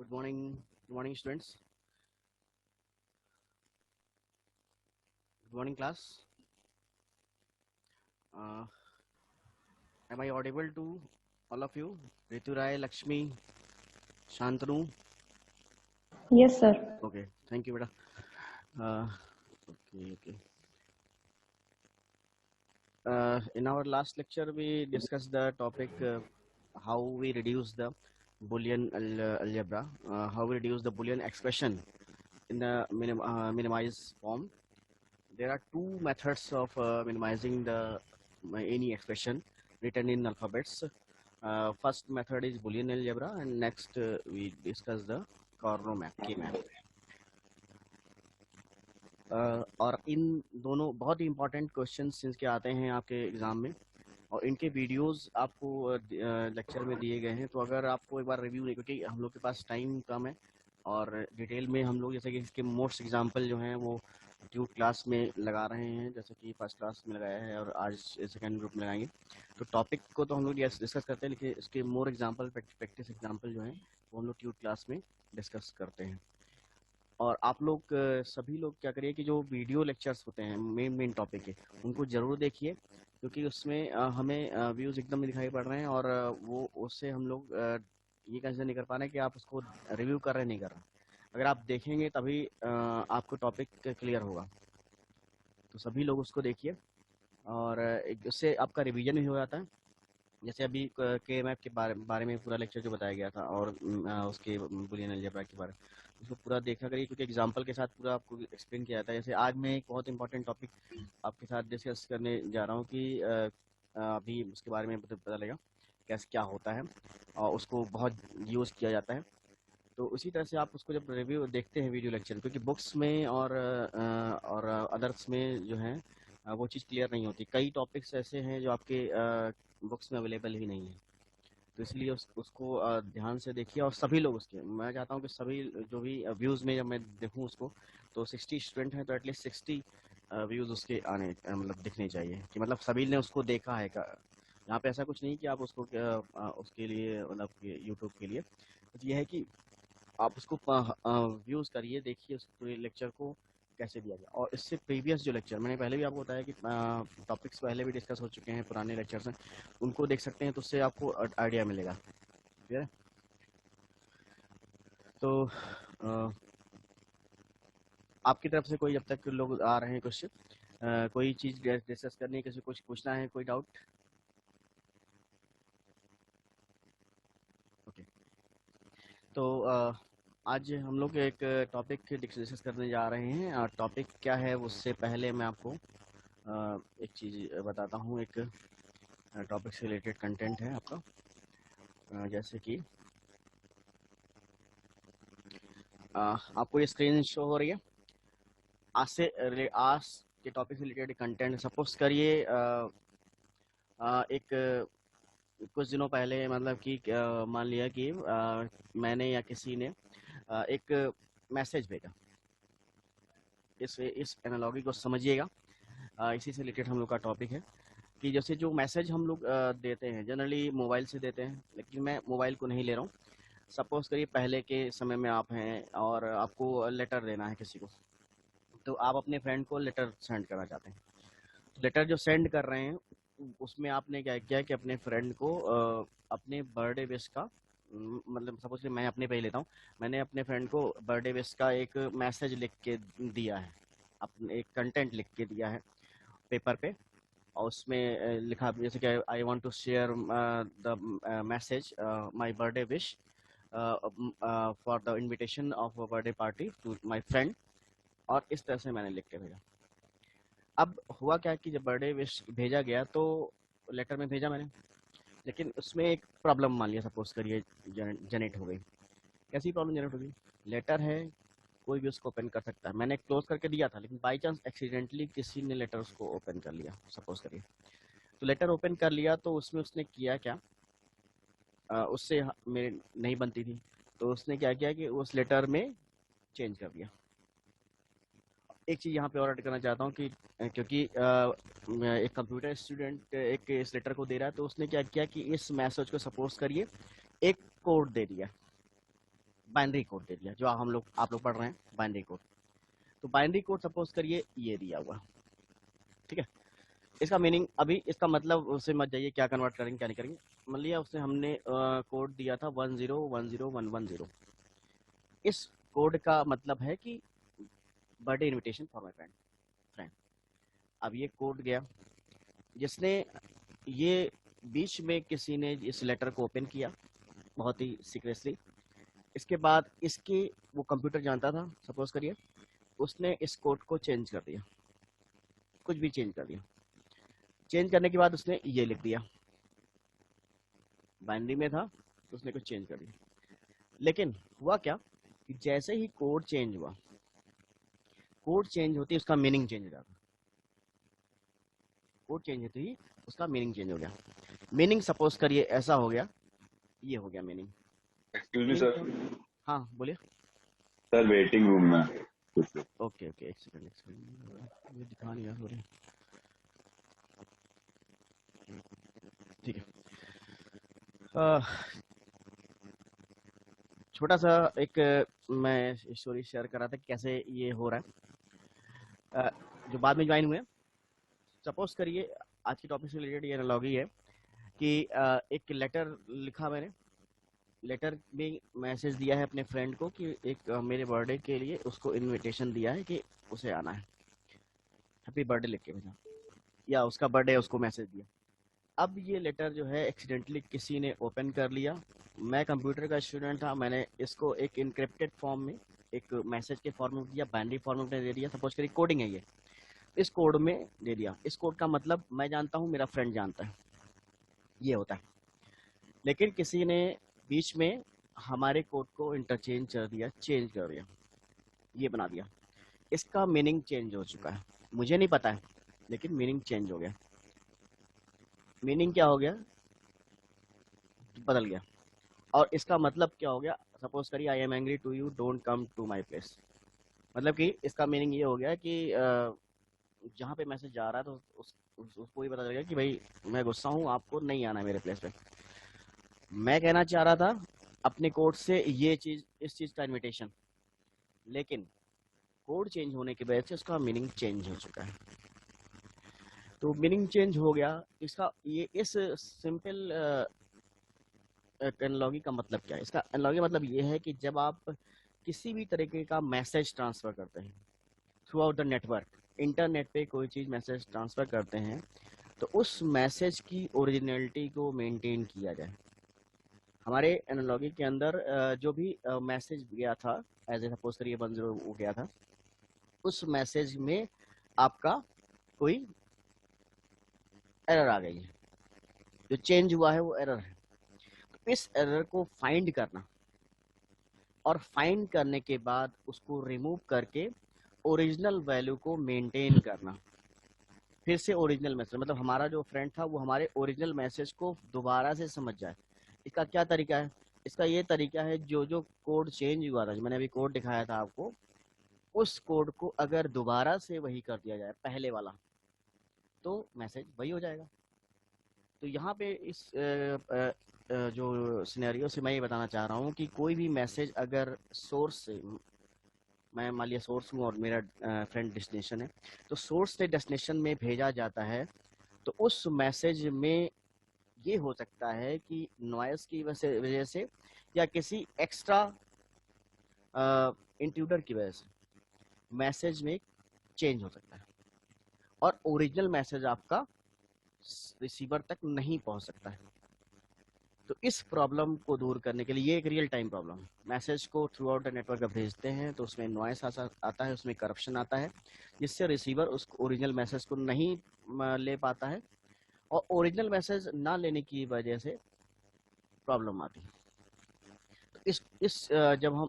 Good morning. Good morning, students. Good morning, class. Uh, am I audible to all of you? Ritu Rai, Lakshmi, Shantanu. Yes, sir. Okay, thank you, beta. Uh, okay. In our last lecture, we discussed the topic how we reduce the Boolean algebra, how we reduce the Boolean expression in the minimize form. There are two methods of minimizing the any expression written in alphabets. First method is Boolean algebra, and next we discuss the Karnaugh map, K map. और इन दोनों बहुत ही important questions के आते हैं आपके exam में, और इनके वीडियोस आपको लेक्चर में दिए गए हैं। तो अगर आपको एक बार रिव्यू नहीं, क्योंकि हम लोग के पास टाइम कम है और डिटेल में हम लोग जैसे कि इसके मोस्ट एग्जांपल जो हैं वो ट्यूट क्लास में लगा रहे हैं, जैसे कि फर्स्ट क्लास में लगाया है और आज सेकेंड ग्रुप में लगाएंगे। तो टॉपिक को तो हम लोग डिस्कस करते हैं, लेकिन इसके मोर एग्जाम्पल, प्रैक्टिस एग्जाम्पल जो हैं वो हम लोग ट्यूट क्लास में डिस्कस करते हैं। और आप लोग सभी लोग क्या करिए कि जो वीडियो लेक्चर्स होते हैं मेन टॉपिक के, उनको ज़रूर देखिए, क्योंकि उसमें हमें व्यूज़ एकदम नहीं दिखाई पड़ रहे हैं, और वो उससे हम लोग ये कंसिडर नहीं कर पा रहे हैं कि आप उसको रिव्यू कर रहे नहीं कर रहे। अगर आप देखेंगे तभी आपको टॉपिक क्लियर होगा। तो सभी लोग उसको देखिए, और उससे आपका रिवीजन भी हो जाता है। जैसे अभी के मैप के बारे में पूरा लेक्चर जो बताया गया था, और उसके बुलियन अलजेब्रा के बारे में उसको पूरा देखा करिए, क्योंकि एग्जांपल के साथ पूरा आपको एक्सप्लेन किया जाता है। जैसे आज मैं एक बहुत इंपॉर्टेंट टॉपिक आपके साथ डिस्कस करने जा रहा हूँ कि अभी उसके बारे में पता लगा कैसे क्या होता है, और उसको बहुत यूज़ किया जाता है। तो उसी तरह से आप उसको जब रिव्यू देखते हैं वीडियो लेक्चर, क्योंकि बुक्स में और अदर्स में जो है वो चीज़ क्लियर नहीं होती। कई टॉपिक्स ऐसे हैं जो आपके बुक्स में अवेलेबल ही नहीं है, तो इसलिए उसको ध्यान से देखिए। और सभी लोग उसके, मैं चाहता हूँ कि सभी जो भी व्यूज़ में जब मैं देखूँ उसको, तो 60 स्टूडेंट हैं तो एटलीस्ट 60 व्यूज़ उसके आने मतलब दिखने चाहिए, कि मतलब सभी ने उसको देखा है। यहाँ पे ऐसा कुछ नहीं कि आप उसको उसके लिए मतलब यूट्यूब के लिए, तो ये है कि आप उसको व्यूज़ करिए, देखिए उस पूरे लेक्चर को कैसे दिया गया। और इससे प्रीवियस जो लेक्चर मैंने पहले भी आपको बताया कि टॉपिक्स पहले भी डिस्कस हो चुके हैं, पुराने लेक्चर्स हैं, उनको देख सकते हैं, तो उससे आपको आइडिया मिलेगा। ठीक है, तो आपकी तरफ से कोई जब तक लोग आ रहे हैं क्वेश्चन, कोई चीज़ डिस्कस करनी है, किसी कुछ पूछना है, कोई डाउट? ओके, तो आज हम लोग एक टॉपिक डिस्कस करने जा रहे हैं, और टॉपिक क्या है उससे पहले मैं आपको एक चीज़ बताता हूँ। एक टॉपिक से रिलेटेड कंटेंट है आपका, जैसे कि आपको ये स्क्रीन शो हो रही है। आज के टॉपिक से रिलेटेड कंटेंट, सपोज करिए एक कुछ दिनों पहले, मतलब कि मान लिया कि मैंने या किसी ने एक मैसेज भेजा। इस एनालॉजी को समझिएगा, इसी से रिलेटेड हम लोग का टॉपिक है कि जैसे जो मैसेज हम लोग देते हैं जनरली मोबाइल से देते हैं, लेकिन मैं मोबाइल को नहीं ले रहा हूँ। सपोज करिए पहले के समय में आप हैं और आपको लेटर देना है किसी को, तो आप अपने फ्रेंड को लेटर सेंड करना चाहते हैं। तो लेटर जो सेंड कर रहे हैं उसमें आपने क्या किया कि अपने फ्रेंड को अपने बर्थडे विश का, मतलब सपोज कि मैं अपने पे ही लेता हूँ, मैंने अपने फ्रेंड को बर्थडे विश का एक मैसेज लिख के दिया है, अपने एक कंटेंट लिख के दिया है पेपर पे। और उसमें लिखा जैसे कि I want to share the message my birthday wish for the invitation of a birthday party to my friend, और इस तरह से मैंने लिख के भेजा। अब हुआ क्या कि जब बर्थडे विश भेजा गया तो लेटर में भेजा मैंने, लेकिन उसमें एक प्रॉब्लम मान लिया, सपोज करिए जनरेट हो गई। कैसी प्रॉब्लम जनरेट हो गई? लेटर है, कोई भी उसको ओपन कर सकता है, मैंने क्लोज करके दिया था, लेकिन बाई चांस एक्सीडेंटली किसी ने लेटर उसको ओपन कर लिया, सपोज करिए। तो लेटर ओपन कर लिया तो उसमें उसने किया क्या, उससे मेरे नहीं बनती थी, तो उसने क्या किया कि उस लेटर में चेंज कर दिया। एक चीज़ यहाँ पे और ऐड करना चाहता हूँ कि क्योंकि एक कंप्यूटर स्टूडेंट एक इस लेटर को दे रहा है, तो उसने क्या किया कि इस मैसेज को सपोज करिए एक कोड दे दिया, बाइनरी कोड दे दिया, जो आप लोग पढ़ रहे हैं बाइनरी कोड। तो बाइनरी कोड सपोज करिए ये दिया हुआ, ठीक है। इसका मीनिंग, अभी इसका मतलब उसे मत जाइए क्या कन्वर्ट करेंगे क्या नहीं करेंगे। मान लिया उसने हमने कोड दिया था 1010110। इस कोड का मतलब है कि birthday invitation for my friend. अब ये कोड गया, जिसने ये बीच में किसी ने इस लेटर को ओपन किया बहुत ही सीक्रेटली। इसके बाद इसके वो कंप्यूटर जानता था सपोज करिए, उसने इस कोड को चेंज कर दिया, कुछ भी चेंज कर दिया। चेंज करने के बाद उसने ये लिख दिया, बाइनरी में था तो उसने कुछ चेंज कर दिया। लेकिन हुआ क्या कि जैसे ही कोड चेंज हुआ, कोड चेंज होती उसका मीनिंग चेंज हो जाता। कोड चेंज होती ही उसका मीनिंग चेंज हो गया। मीनिंग सपोज करिए ऐसा हो गया, ये हो गया मीनिंग। Excuse me sir. हाँ बोलिए। सर वेटिंग रूम में कुछ लोग। ओके ओके, एक सेकंड, ये दिखा नहीं यार, सॉरी। ठीक है, छोटा सा एक मैं स्टोरी शेयर कर रहा था कि कैसे ये हो रहा है। जो बाद में ज्वाइन हुए, सपोज करिए आज की टॉपिक से रिलेटेड ये एनालॉजी है कि एक लेटर लिखा मैंने, लेटर में मैसेज दिया है अपने फ्रेंड को कि एक मेरे बर्थडे के लिए उसको इनविटेशन दिया है कि उसे आना है, हैप्पी बर्थडे लिख के भेजा, या उसका बर्थडे उसको मैसेज दिया। अब ये लेटर जो है एक्सीडेंटली किसी ने ओपन कर लिया। मैं कंप्यूटर का स्टूडेंट था, मैंने इसको एक इनक्रिप्टेड फॉर्म में, एक मैसेज के फॉर्म में दिया, बाइनरी फॉर्मेट में दे दिया। सपोज करिए कोडिंग है ये, इस कोड में दे दिया। इस कोड का मतलब मैं जानता हूँ, मेरा फ्रेंड जानता है, ये होता है। लेकिन किसी ने बीच में हमारे कोड को इंटरचेंज कर दिया, चेंज कर दिया, ये बना दिया। इसका मीनिंग चेंज हो चुका है, मुझे नहीं पता है, लेकिन मीनिंग चेंज हो गया। मीनिंग क्या हो गया, बदल गया। और इसका मतलब क्या हो गया, सपोज करिए I am angry to you, don't come to my place. मतलब कि इसका मीनिंग ये हो गया कि जहाँ पे मैसेज जा रहा है तो उसको ही पता चल गया कि भाई मैं गुस्सा हूँ, आपको नहीं आना है मेरे प्लेस पे। मैं कहना चाह रहा था अपने कोड से ये चीज, इस चीज का इन्विटेशन, लेकिन कोड चेंज होने की वजह से उसका मीनिंग चेंज हो चुका है। तो मीनिंग चेंज हो गया इसका। ये इस सिंपल एनालॉजी का मतलब क्या है, इसका एनालॉजी मतलब ये है कि जब आप किसी भी तरीके का मैसेज ट्रांसफर करते हैं through out the network, internet पे कोई चीज मैसेज ट्रांसफर करते हैं, तो उस मैसेज की ओरिजिनलिटी को मेंटेन किया जाए। हमारे एनालॉजी के अंदर जो भी मैसेज गया था, एज ए सपोज करिए 10 गया था, उस मैसेज में आपका कोई एरर आ गई है, जो चेंज हुआ है वो एरर है। तो इस एरर को फाइंड करना, और फाइंड करने के बाद उसको रिमूव करके ओरिजिनल वैल्यू को मेंटेन करना। फिर से ओरिजिनल मैसेज, मतलब हमारा जो फ्रेंड था वो हमारे ओरिजिनल मैसेज को दोबारा से समझ जाए। इसका क्या तरीका है, इसका ये तरीका है, जो जो कोड चेंज हुआ था, जो मैंने अभी कोड दिखाया था आपको, उस कोड को अगर दोबारा से वही कर दिया जाए पहले वाला, तो मैसेज वही हो जाएगा। तो यहाँ पे इस जो सिनेरियो से मैं ये बताना चाह रहा हूँ कि कोई भी मैसेज अगर सोर्स से, मैं मान लिया सोर्स हूँ और मेरा फ्रेंड डेस्टिनेशन है, तो सोर्स से डेस्टिनेशन में भेजा जाता है, तो उस मैसेज में ये हो सकता है कि नॉइस की वजह से या किसी एक्स्ट्रा इंट्रूडर की वजह से मैसेज में चेंज हो सकता है, और ओरिजिनल मैसेज आपका रिसीवर तक नहीं पहुंच सकता है। तो इस प्रॉब्लम को दूर करने के लिए, ये एक रियल टाइम प्रॉब्लम है, मैसेज को थ्रू आउट द नेटवर्क भेजते हैं तो उसमें नॉइस आता है, उसमें करप्शन आता है, जिससे रिसीवर उस ओरिजिनल मैसेज को नहीं ले पाता है, और ओरिजिनल मैसेज ना लेने की वजह से प्रॉब्लम आती है। तो इस जब हम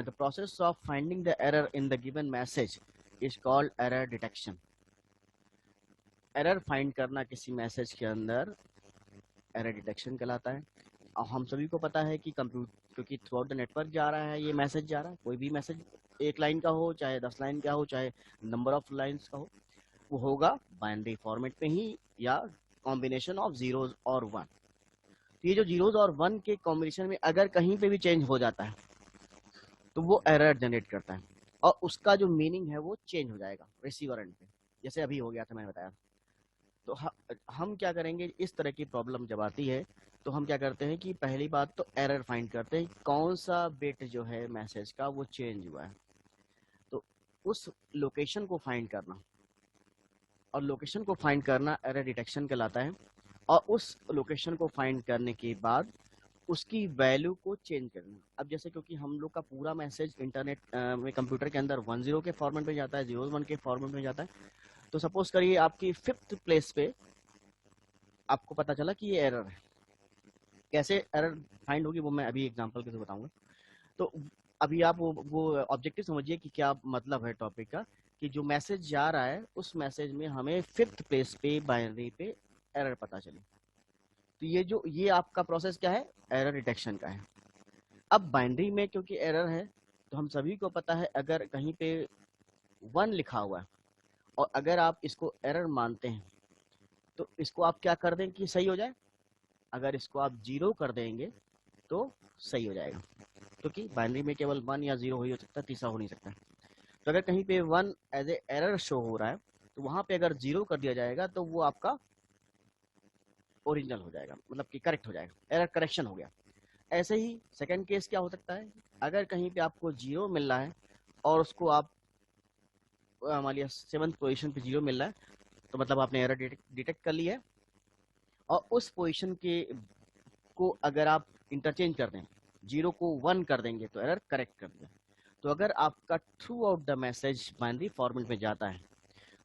the process of finding the error in the given message is called error detection. Error find करना किसी मैसेज के अंदर एरर डिटेक्शन कहलाता है। और हम सभी को पता है कि कंप्यूटर, क्योंकि थ्रू आउट द नेटवर्क जा रहा है, ये मैसेज जा रहा है, कोई भी मैसेज एक लाइन का हो, चाहे 10 लाइन का हो, चाहे नंबर ऑफ लाइन्स का हो, वो होगा बाइनरी फॉर्मेट में ही, या कॉम्बिनेशन ऑफ जीरोज और वन। तो ये जो जीरोज और वन के कॉम्बिनेशन में अगर कहीं पे भी चेंज हो जाता है, तो वो एरर जनरेट करता है और उसका जो मीनिंग है वो चेंज हो जाएगा रिसीवर एंड पे, जैसे अभी हो गया था मैंने बताया। तो हम क्या करेंगे, इस तरह की प्रॉब्लम जब आती है तो हम क्या करते हैं कि पहली बात तो एरर फाइंड करते हैं, कौन सा बिट जो है मैसेज का वो चेंज हुआ है, तो उस लोकेशन को फाइंड करना, और लोकेशन को फाइंड करना एरर डिटेक्शन कहलाता है। और उस लोकेशन को फाइंड करने के बाद उसकी वैल्यू को चेंज करना। अब जैसे क्योंकि हम लोग का पूरा मैसेज इंटरनेट में कंप्यूटर के अंदर 10 के फॉर्मेट में जाता है, 01 के फॉर्मेट में जाता है, तो सपोज करिए आपकी 5th प्लेस पे आपको पता चला कि ये एरर है। कैसे एरर फाइंड होगी वो मैं अभी एग्जांपल के थ्रू बताऊंगा। तो अभी आप वो ऑब्जेक्टिव समझिए कि क्या मतलब है टॉपिक का, कि जो मैसेज जा रहा है उस मैसेज में हमें 5th प्लेस पे बाइनरी पे एरर पता चली। तो ये आपका प्रोसेस क्या है, एरर डिटेक्शन का है। अब बाइनरी में क्योंकि एरर है तो हम सभी को पता है, अगर कहीं पे 1 लिखा हुआ है और अगर आप इसको एरर मानते हैं तो इसको आप क्या कर दें कि सही हो जाए, अगर इसको आप 0 कर देंगे तो सही हो जाएगा, क्योंकि बाइनरी में केवल 1 या 0 ही हो सकता है, तीसरा हो नहीं सकता। तो अगर कहीं पे 1 एज ए एरर शो हो रहा है तो वहां पे अगर 0 कर दिया जाएगा तो वो आपका ओरिजिनल हो जाएगा, मतलब कि करेक्ट हो जाएगा, एरर करेक्शन हो गया। ऐसे ही सेकंड केस क्या हो सकता है, अगर कहीं पे आपको 0 मिल रहा है और उसको आप मान लिया 7th पोजीशन पे 0 मिल रहा है, तो मतलब आपने एरर डिटेक्ट कर ली है, और उस पोजीशन के को अगर आप इंटरचेंज कर दें, 0 को 1 कर देंगे तो एरर करेक्ट कर दिया। तो अगर आपका through out the message binary format में जाता है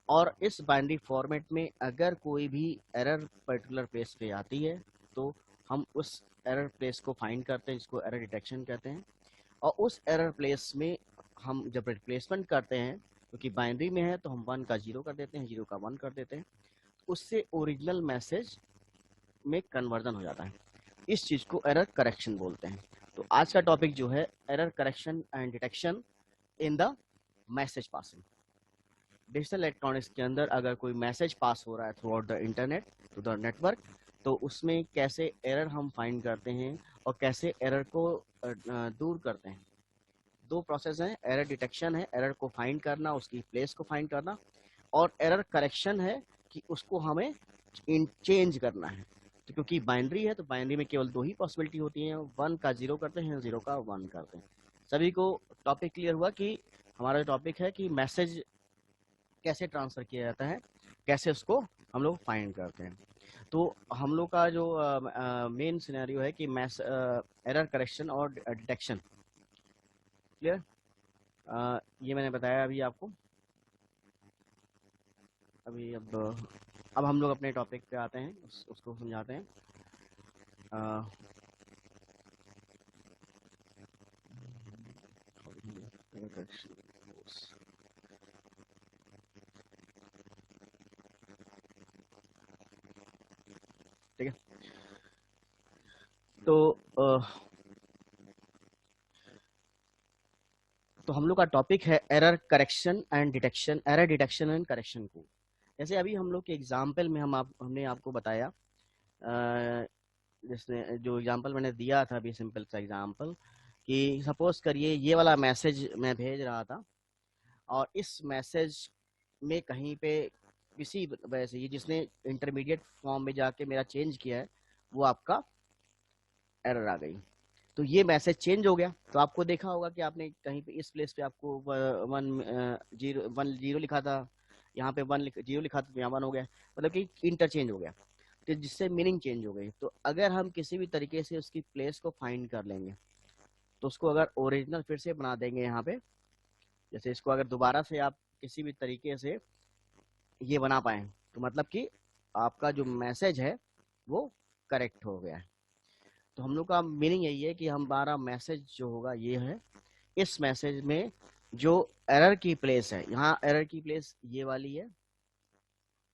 और इस बाइनरी फॉर्मेट में अगर कोई भी एरर पर्टिकुलर प्लेस पे आती है तो हम उस एरर प्लेस को फाइंड करते हैं, जिसको एरर डिटेक्शन कहते हैं। और उस एरर प्लेस में हम जब रिप्लेसमेंट करते हैं, क्योंकि बाइनरी में है तो हम 1 का 0 कर देते हैं, 0 का 1 कर देते हैं, उससे ओरिजिनल मैसेज में कन्वर्जन हो जाता है। इस चीज को एरर करेक्शन बोलते हैं। तो आज का टॉपिक जो है error correction and detection in the message passing. Digital electronics के अंदर अगर कोई मैसेज पास हो रहा है through out the internet, through the network, तो उसमें कैसे एरर हम फाइंड करते हैं और कैसे एरर को दूर करते हैं। 2 प्रोसेस हैं, एरर डिटेक्शन है, एरर को फाइंड करना, उसकी प्लेस को फाइंड करना, और एरर करेक्शन है कि उसको हमें चेंज करना है। तो क्योंकि बाइनरी है तो बाइनरी में केवल 2 ही पॉसिबिलिटी होती हैं, 1 का 0 करते हैं, 0 का 1 करते हैं। सभी को टॉपिक क्लियर हुआ कि हमारा टॉपिक है कि मैसेज कैसे ट्रांसफर किया जाता है, कैसे उसको हम लोग फाइंड करते हैं। तो हम लोग का जो मेन सिनेरियो है कि एरर करेक्शन और डिटेक्शन। क्लियर? ये मैंने बताया अभी आपको। अभी अब हम लोग अपने टॉपिक पे आते हैं, उसको समझाते हैं। अ, ठीक है, तो हम लोग का टॉपिक है error correction and detection, error detection and correction को। जैसे अभी हम लोग के एग्जाम्पल में हमने आपको बताया, जिसने जो एग्जाम्पल मैंने दिया था अभी, सिंपल सा एग्जाम्पल, कि सपोज करिए ये वाला मैसेज मैं भेज रहा था और इस मैसेज में कहीं पे किसी वजह से ये जिसने इंटरमीडिएट फॉर्म में जाके मेरा चेंज किया है वो आपका एरर आ गई, तो ये मैसेज चेंज हो गया। तो आपको देखा होगा कि आपने कहीं पे इस प्लेस पे आपको 1 0 लिखा था, यहाँ पे 0 लिखा था तो यहाँ 1 हो गया, मतलब कि इंटरचेंज हो गया, तो जिससे मीनिंग चेंज हो गई। तो अगर हम किसी भी तरीके से उसकी प्लेस को फाइंड कर लेंगे तो उसको अगर ओरिजिनल फिर से बना देंगे यहाँ पे, जैसे इसको अगर दोबारा से आप किसी भी तरीके से ये बना पाए तो मतलब कि आपका जो मैसेज है वो करेक्ट हो गया है। तो हम लोग का मीनिंग यही है कि हमारा मैसेज जो होगा ये है, इस मैसेज में जो एरर की प्लेस है, यहाँ एरर की प्लेस ये वाली है,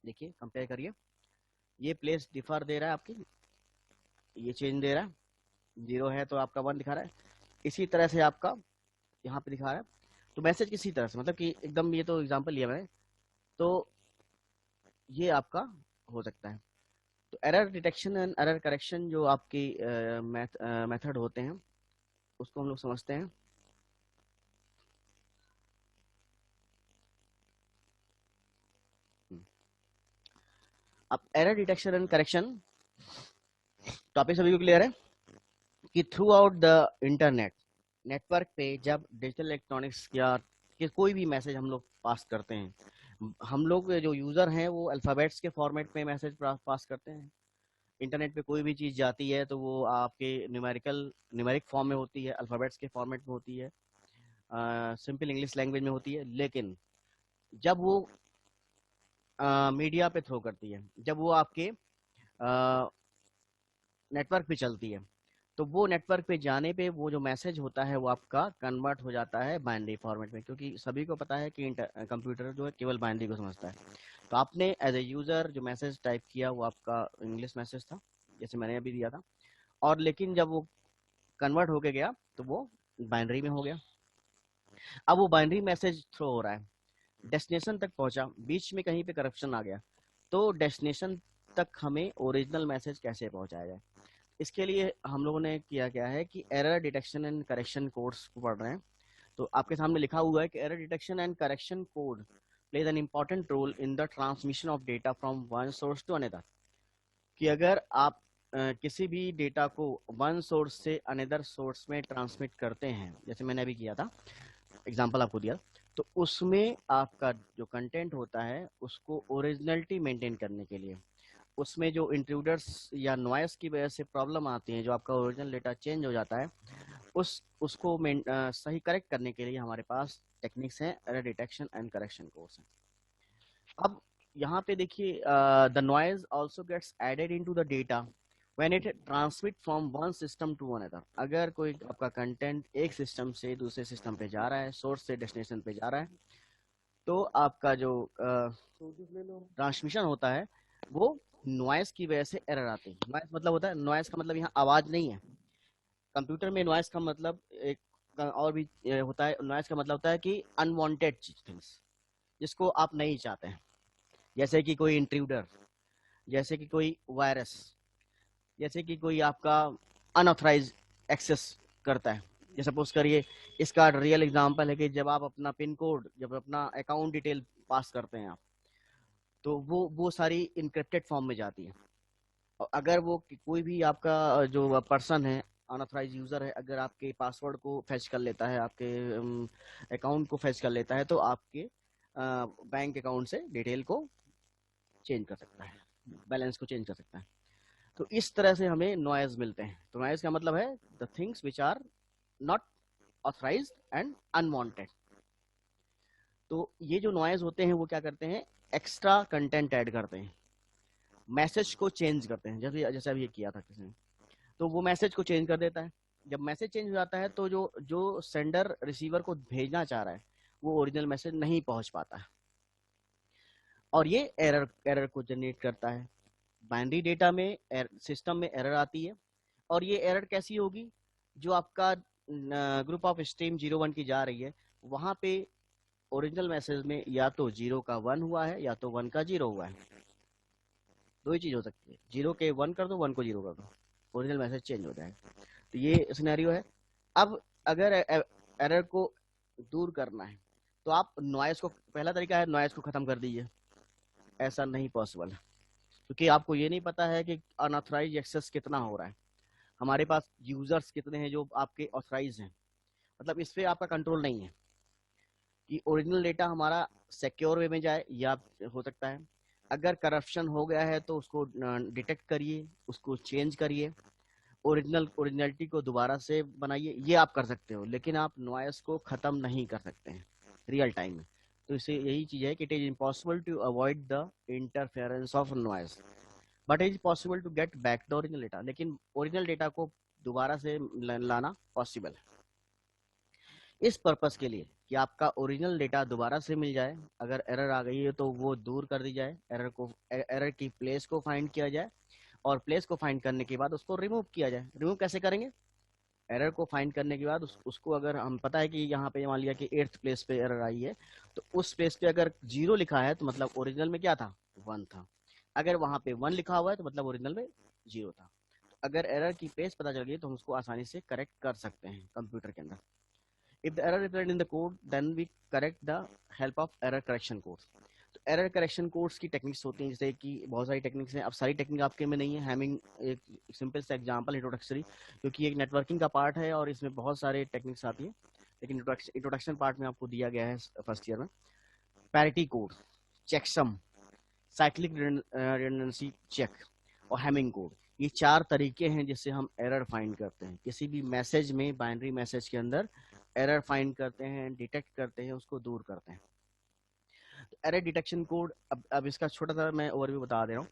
देखिए कंपेयर करिए, ये प्लेस डिफर दे रहा है आपकी, ये चेंज दे रहा है, 0 है तो आपका 1 दिखा रहा है, इसी तरह से आपका यहाँ पे दिखा रहा है। तो मैसेज किसी तरह से, मतलब कि एकदम, ये तो एग्जांपल लिया मैंने, तो ये आपका हो सकता है। तो error detection and error correction जो आपकी मेथड होते हैं उसको हम लोग समझते हैं। अब error detection and correction topic सभी को क्लियर है कि through out the internet network पे जब डिजिटल इलेक्ट्रॉनिक्स या कि कोई भी मैसेज हम लोग पास करते हैं, हम लोग जो यूजर हैं वो अल्फाबेट्स के फॉर्मेट में मैसेज पास करते हैं। इंटरनेट पे कोई भी चीज जाती है तो वो आपके न्यूमेरिक फॉर्म में होती है, अल्फाबेट्स के फॉर्मेट में होती है, सिंपल इंग्लिश लैंग्वेज में होती है। लेकिन जब वो मीडिया पे थ्रो करती है, जब वो आपके नेटवर्क पे चलती है, तो वो नेटवर्क पे जाने पे वो जो मैसेज होता है वो आपका कन्वर्ट हो जाता है बाइनरी फॉर्मेट में, क्योंकि सभी को पता है कि कंप्यूटर जो है केवल बाइनरी को समझता है। तो आपने एज ए यूजर जो मैसेज टाइप किया वो आपका इंग्लिश मैसेज था, जैसे मैंने अभी दिया था, और लेकिन जब वो कन्वर्ट होके गया तो वो बाइनरी में हो गया। अब वो बाइनरी मैसेज थ्रो हो रहा है, डेस्टिनेशन तक पहुंचा, बीच में कहीं पे करप्शन आ गया, तो डेस्टिनेशन तक हमें ओरिजिनल मैसेज कैसे पहुंचाया जाए। इसके लिए हम लोगों ने किया क्या है कि error detection and correction codes को पढ़ रहे हैं। तो आपके सामने लिखा हुआ है कि error detection and correction code plays an important role in the transmission of data from one source to another. कि अगर आप किसी भी डेटा को वन सोर्स से अनदर सोर्स में ट्रांसमिट करते हैं, जैसे मैंने अभी किया था, एग्जांपल आपको दिया, तो उसमें आपका जो कंटेंट होता है उसको ओरिजिनलिटी मेंटेन करने के लिए, उसमें जो इंट्रूडर्स या नॉइस की वजह से प्रॉब्लम आती है, जो आपका ओरिजिनल डेटा चेंज हो जाता है, उसको सही करेक्ट करने के लिए हमारे पास टेक्निक्स हैं, error detection and correction codes हैं। अब यहाँ पे देखिए, the noise also gets added into the data when it transmit from one system to another. अगर कोई आपका कंटेंट एक सिस्टम से दूसरे सिस्टम पे जा रहा है, सोर्स से डेस्टिनेशन पे जा रहा है, तो आपका जो ट्रांसमिशन होता है वो नॉइस की वजह से एरर आती है। नॉइस मतलब होता है, नॉइस का मतलब यहाँ आवाज नहीं है। कंप्यूटर में नॉइस का मतलब एक और भी होता है। नॉइस का मतलब होता है कि अनवांटेड थिंग्स, जिसको आप नहीं चाहते हैं, जैसे कि कोई इंट्रूडर, जैसे कि कोई वायरस, जैसे कि कोई आपका अनऑथराइज एक्सेस करता है। जैसे सपोज करिए, इसका रियल एग्जांपल है कि जब आप अपना पिन कोड, जब अपना अकाउंट डिटेल पास करते हैं आप, तो वो सारी इनक्रिप्टेड फॉर्म में जाती है। और अगर वो कोई भी आपका जो पर्सन है, अनऑथराइज यूजर है, अगर आपके पासवर्ड को फैच कर लेता है, आपके अकाउंट को फैच कर लेता है, तो आपके बैंक अकाउंट से डिटेल को चेंज कर सकता है, बैलेंस को चेंज कर सकता है। तो इस तरह से हमें नॉइज मिलते हैं। तो नॉइज का मतलब है the things which are not authorized and unwanted. तो ये जो नॉइज होते हैं वो क्या करते हैं, एक्स्ट्रा कंटेंट ऐड करते हैं, मैसेज को चेंज करते हैं। जैसे जैसे अभी ये किया था किसी ने, तो वो मैसेज को चेंज कर देता है। जब मैसेज चेंज हो जाता है तो जो जो सेंडर रिसीवर को भेजना चाह रहा है वो ओरिजिनल मैसेज नहीं पहुंच पाता है, और ये एरर एरर को जनरेट करता है। बाइनरी डेटा में सिस्टम में एरर आती है, और ये एरर कैसी होगी, जो आपका ग्रुप ऑफ स्ट्रीम 01 की जा रही है, वहां पे ओरिजिनल मैसेज में या तो 0 का 1 हुआ है या तो 1 का 0 हुआ है। दो ही चीज हो सकती है, 0 के 1 कर दो, 1 को 0 कर दो, ओरिजिनल मैसेज चेंज हो जाएगा। तो ये सिनेरियो है। अब अगर एरर को दूर करना है तो आप नॉइस को, पहला तरीका है नॉइस को खत्म कर दीजिए। ऐसा नहीं पॉसिबल है, क्योंकि आपको ये नहीं पता है कि अनऑथराइज एक्सेस कितना हो रहा है, हमारे पास यूजर्स कितने हैं जो आपके ऑथराइज हैं। मतलब इस पे आपका कंट्रोल नहीं है कि ओरिजिनल डेटा हमारा सिक्योर वे में जाए, या हो सकता है अगर करप्शन हो गया है तो उसको डिटेक्ट करिए, उसको चेंज करिए, ओरिजिनलिटी को दोबारा से बनाइए। ये आप कर सकते हो, लेकिन आप नॉइस को खत्म नहीं कर सकते हैं रियल टाइम में। तो इससे यही चीज है कि it is impossible to avoid the interference of noise, but it is possible to get back the original data. लेकिन ओरिजिनल डेटा को दोबारा से लाना पॉसिबल है। इस पर्पस के लिए कि आपका ओरिजिनल डेटा दोबारा से मिल जाए, अगर एरर आ गई है तो वो दूर कर दी जाए, एरर की प्लेस को फाइंड किया जाए, और प्लेस को फाइंड करने के बाद उसको रिमूव किया जाए। रिमूव कैसे करेंगे, एरर को फाइंड करने के बाद उसको अगर हम पता है कि यहाँ पे मान लिया कि 8th प्लेस पे एरर आई है, तो उस प्लेस पे अगर 0 लिखा है तो मतलब ओरिजिनल में क्या था, 1 था। अगर वहां पे 1 लिखा हुआ है तो मतलब ओरिजिनल में 0 था। अगर एरर की प्लेस पता चल गई तो हम उसको आसानी से करेक्ट कर सकते हैं कंप्यूटर के अंदर। If the error is present in the code, then we correct the help of error correction codes. तो एरर करेक्शन कोड्स की टेक्निक्स होती हैं, जैसे कि बहुत सारी टेक्निक्स हैं। अब सारी टेक्निक आपके में नहीं है। हैमिंग एक सिंपल सा एग्जांपल इंट्रोडक्टरी, क्योंकि एक नेटवर्किंग का पार्ट है और इसमें बहुत सारे टेक्निक्स आती हैं, लेकिन इंट्रोडक्शन पार्ट में आपको दिया गया है फर्स्ट ईयर में। Parity code, checksum, cyclic redundancy check और हैमिंग कोड, ये 4 तरीके हैं जिससे हम एरर फाइंड करते हैं। किसी भी मैसेज में, बाइनरी मैसेज के अंदर एरर फाइंड करते हैं, डिटेक्ट करते हैं, उसको दूर करते हैं। तो एरर डिटेक्शन कोड, अब इसका छोटा सा मैं ओवरव्यू बता दे रहा हूँ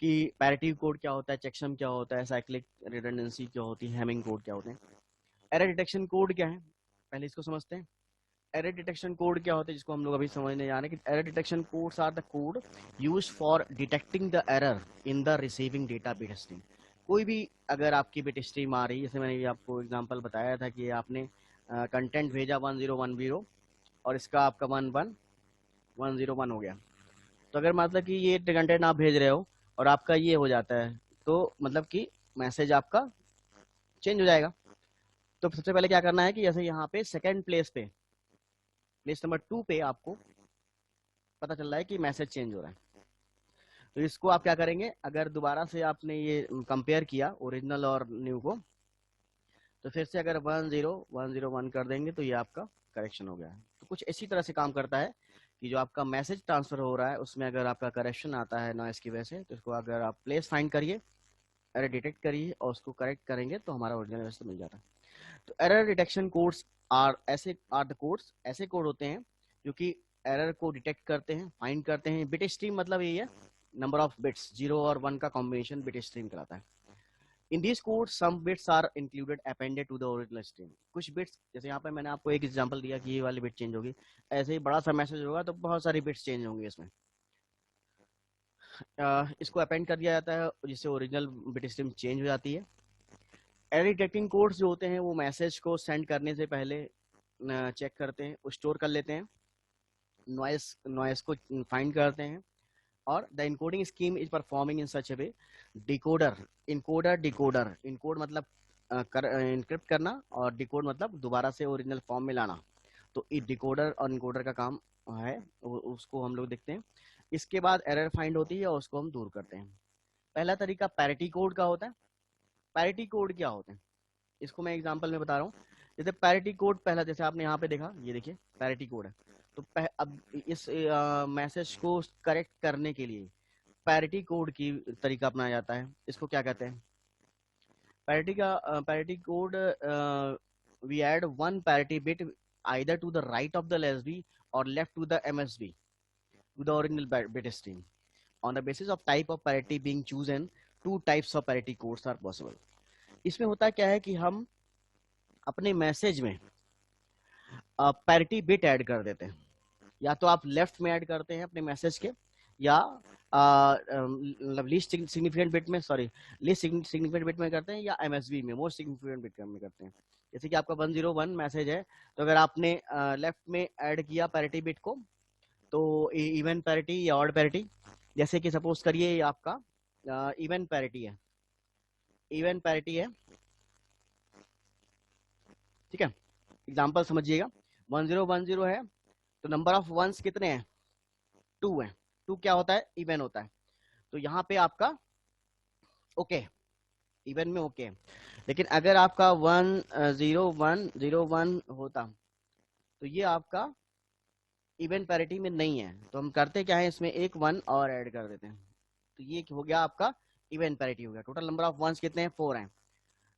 कि पैरिटी कोड क्या होता है, चेकसम क्या होता है, साइक्लिक रिडंडेंसी क्या होती है, हैमिंग कोड क्या होते हैं। एरर डिटेक्शन कोड क्या है, पहले इसको समझते हैं। एरर डिटेक्शन कोड क्या होता है, जिसको हम लोग अभी समझने जा रहे हैं कि error detection codes are the code used for detecting the error in the receiving data bit stream. कोई भी अगर आपकी बिट स्ट्रीम आ रही है, जैसे मैंने आपको एग्जांपल बताया था कि आपने कंटेंट भेजा 1010 और इसका आपका 11101 हो गया, तो अगर मतलब कि ये कंटेंट आप भेज रहे हो और आपका ये हो जाता है, तो मतलब कि मैसेज आपका चेंज हो जाएगा। तो सबसे पहले क्या करना है कि जैसे यहाँ पे सेकंड प्लेस नंबर 2 पे आपको पता चल रहा है कि मैसेज चेंज हो रहा है, तो इसको आप क्या करेंगे, अगर दोबारा से आपने ये कंपेयर किया ओरिजिनल और न्यू को, तो फिर से अगर 10101 कर देंगे तो ये आपका करेक्शन हो गया है। तो कुछ इसी तरह से काम करता है कि जो आपका मैसेज ट्रांसफर हो रहा है उसमें अगर आपका करेक्शन आता है नॉइस की वजह से, तो इसको अगर आप प्लेस फाइंड करिए, एरर डिटेक्ट करिए और उसको करेक्ट करेंगे तो हमारा ओरिजिनल मैसेज मिल जाता है। तो error detection codes are the codes, ऐसे कोड होते हैं जो कि एरर को डिटेक्ट करते हैं, फाइंड करते हैं। बिट स्ट्रीम मतलब यही है, नंबर ऑफ बिट्स, 0 और 1 का कॉम्बिनेशन बिट स्ट्रीम कहलाता है। In this code some bits are included appended to the original stream. कुछ बिट्स, जैसे यहाँ पे मैंने आपको एक एग्जांपल दिया कि ये वाली बिट चेंज होगी, ऐसे ही बड़ा सा मैसेज होगा तो बहुत सारी बिट्स चेंज होंगी इसमें। इसको अपेंड कर दिया जाता है जिससे ओरिजिनल बिट स्ट्रीम चेंज हो जाती है। एरर डिटेक्टिंग कोड्स जो होते हैं वो मैसेज को सेंड करने से पहले चेक करते हैं, स्टोर कर लेते हैं, नॉइस को फाइंड करते हैं, और the encoding scheme is performing in such A way, encoder decoder, encode मतलब इनक्रिप्ट करना और डिकोड मतलब दोबारा से ओरिजिनल फॉर्म में लाना। तो डिकोडर और इनकोडर का काम है, उसको हम लोग देखते हैं। इसके बाद एरर फाइंड होती है और उसको हम दूर करते हैं। पहला तरीका पैरिटी कोड का होता है। पैरिटी कोड क्या होते हैं, इसको मैं एग्जांपल में बता रहा हूँ। जैसे पैरिटी कोड, पहला जैसे आपने यहाँ पे देखा, ये देखिए पैरिटी कोड है। तो अब इस मैसेज को करेक्ट करने के लिए पैरिटी कोड की तरीका अपनाया जाता है। इसको क्या कहते हैं, parity code, we add 1 parity bit either to the right of the LSB or left to the MSB to the original bit stream. On the basis of type of parity being chosen, 2 types of parity codes are possible. इसमें होता क्या है कि हम अपने message में parity bit add कर देते हैं, या तो आप लेफ्ट में ऐड करते हैं अपने मैसेज के, या लीस्ट सिग्निफिकेंट बिट में, लीस्ट सिग्निफिकेंट बिट में करते हैं, या एमएसबी में मोस्ट सिग्निफिकेंट बिट में करते हैं। जैसे कि आपका 101 मैसेज है, तो अगर आपने लेफ्ट में ऐड किया पैरिटी बिट को, तो इवन पैरिटी या ऑड पैरिटी, जैसे कि सपोज करिए आपका इवन पैरिटी है, ठीक है, एग्जांपल समझिएगा। 1010 है तो नंबर ऑफ वंस कितने हैं, 2 है। 2 क्या होता है, इवन होता है। तो यहाँ पे आपका ओके, इवन में ओके। लेकिन अगर आपका 10101 होता तो ये आपका इवन पैरिटी में नहीं है, तो हम करते क्या है, इसमें एक 1 और ऐड कर देते हैं, तो ये हो गया आपका इवन पैरिटी हो गया। टोटल नंबर ऑफ वंस कितने हैं, 4 हैं।